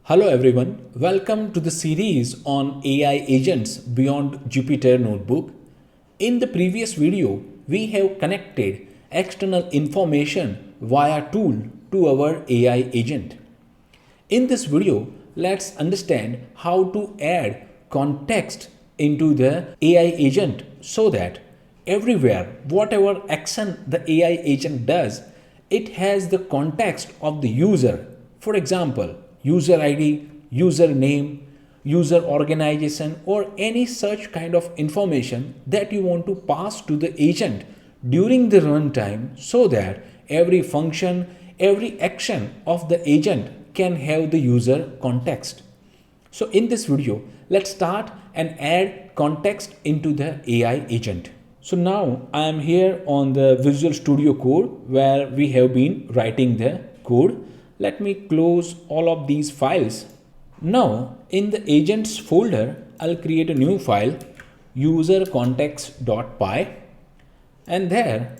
Hello everyone, welcome to the series on AI agents beyond Jupyter Notebook. In the previous video, we have connected external information via tool to our AI agent. In this video, let's understand how to add context into the AI agent so that everywhere, whatever action the AI agent does, it has the context of the user. For example, user ID, user name, user organization, or any such kind of information that you want to pass to the agent during the runtime so that every function, every action of the agent can have the user context. So in this video, let's start and add context into the AI agent. So now I am here on the Visual Studio Code where we have been writing the code. Let me close all of these files. Now in the agents folder, I'll create a new file UserContext.py, and there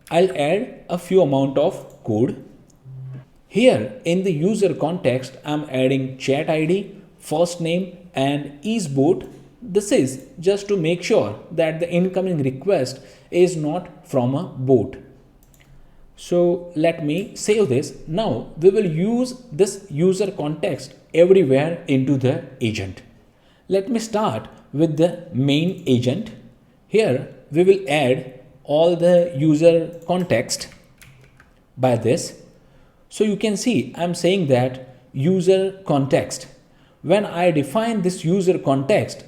I'll add a few amount of code. Here in the user context, I'm adding chat ID, first name and is bot. This is just to make sure that the incoming request is not from a bot. So let me save this. Now we will use this user context everywhere into the agent. Let me start with the main agent. Here we will add all the user context by this. So you can see I'm saying that user context. When I define this user context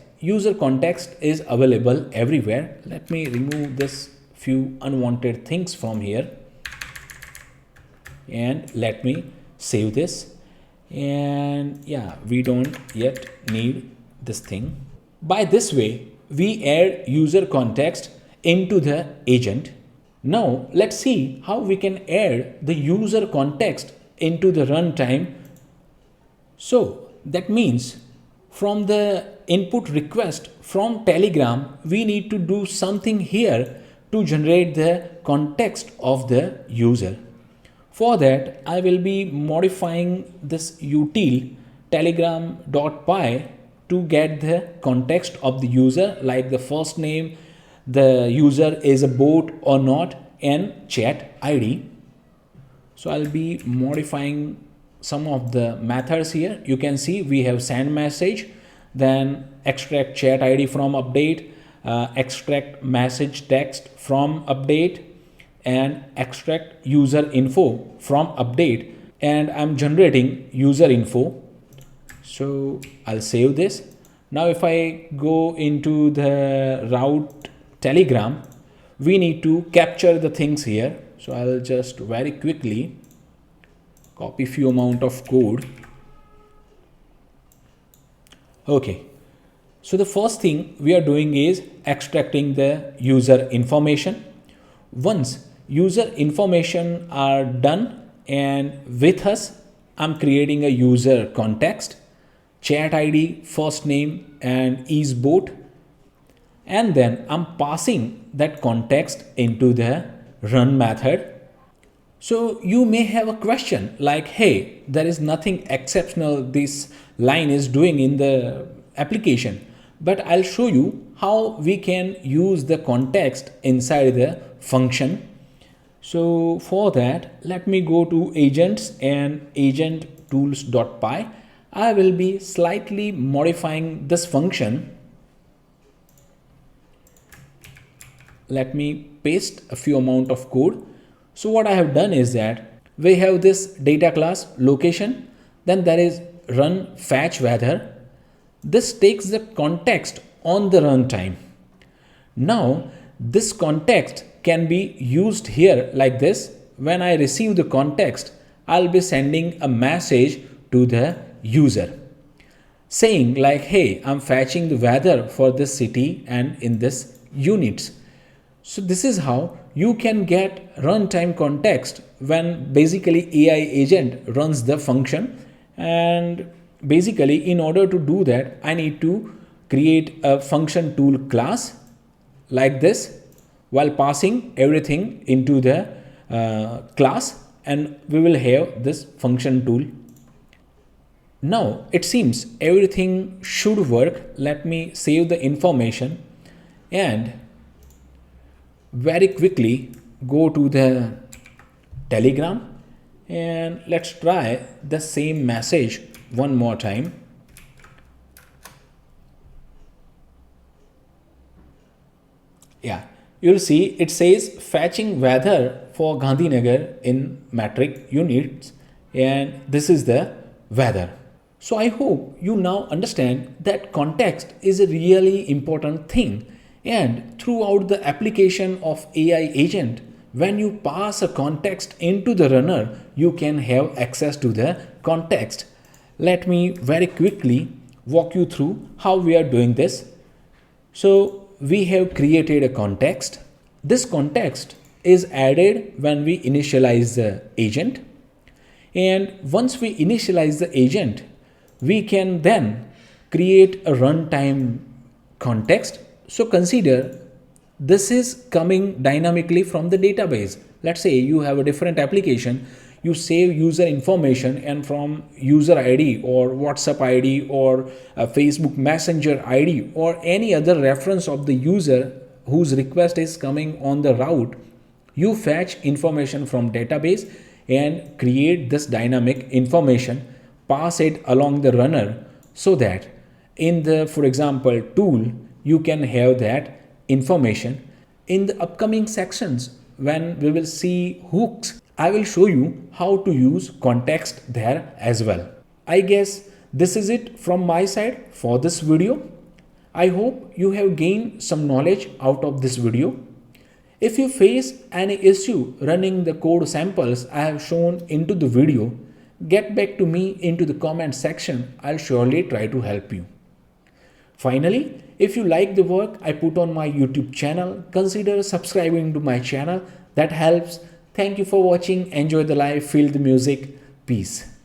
is available everywhere. Let me remove this few unwanted things from here. And let me save this, and yeah, we don't yet need this thing. By this way, we add user context into the agent. Now let's see how we can add the user context into the runtime. So that means from the input request from Telegram, we need to do something here to generate the context of the user. For that, I will be modifying this util telegram.py to get the context of the user, like the first name, the user is a bot or not, and chat ID. So I'll be modifying some of the methods here. You can see we have send message, then extract chat ID from update, extract message text from update, and extract user info from update, and I'm generating user info. So I'll save this. Now if I go into the route Telegram, we need to capture the things here. So I'll just very quickly copy few amount of code. Okay. So the first thing we are doing is extracting the user information. Once user information are done and with us, I'm creating a user context, chat ID, first name and is bot, and then I'm passing that context into the run method. So you may have a question like, hey, there is nothing exceptional this line is doing in the application, but I'll show you how we can use the context inside the function. So for that, let me go to agents and agent tools.py. I will be slightly modifying this function. Let me paste a few amount of code. So what I have done is that we have this data class location, then there is run fetch weather. This takes the context on the runtime. Now this context can be used here like this. When I receive the context, I'll be sending a message to the user saying like, hey, I'm fetching the weather for this city and in this units. So this is how you can get runtime context when basically AI agent runs the function. And basically in order to do that, I need to create a function tool class like this, while passing everything into the class, and we will have this function tool. Now it seems everything should work. Let me save the information and very quickly go to the Telegram and let's try the same message one more time. Yeah, you'll see it says fetching weather for Gandhinagar in metric units, and this is the weather. So I hope you now understand that context is a really important thing, and throughout the application of AI agent, when you pass a context into the runner, you can have access to the context. Let me very quickly walk you through how we are doing this. So we have created a context. This context is added when we initialize the agent. And once we initialize the agent, we can then create a runtime context. So consider this is coming dynamically from the database. Let's say you have a different application, you save user information, and from user ID or WhatsApp ID or a Facebook Messenger ID or any other reference of the user whose request is coming on the route, you fetch information from database and create this dynamic information, pass it along the runner so that in the, for example, tool, you can have that information. In the upcoming sections, when we will see hooks, I will show you how to use context there as well. I guess this is it from my side for this video. I hope you have gained some knowledge out of this video. If you face any issue running the code samples I have shown into the video, get back to me into the comment section. I'll surely try to help you. Finally, if you like the work I put on my YouTube channel, consider subscribing to my channel. That helps. Thank you for watching. Enjoy the life, feel the music. Peace.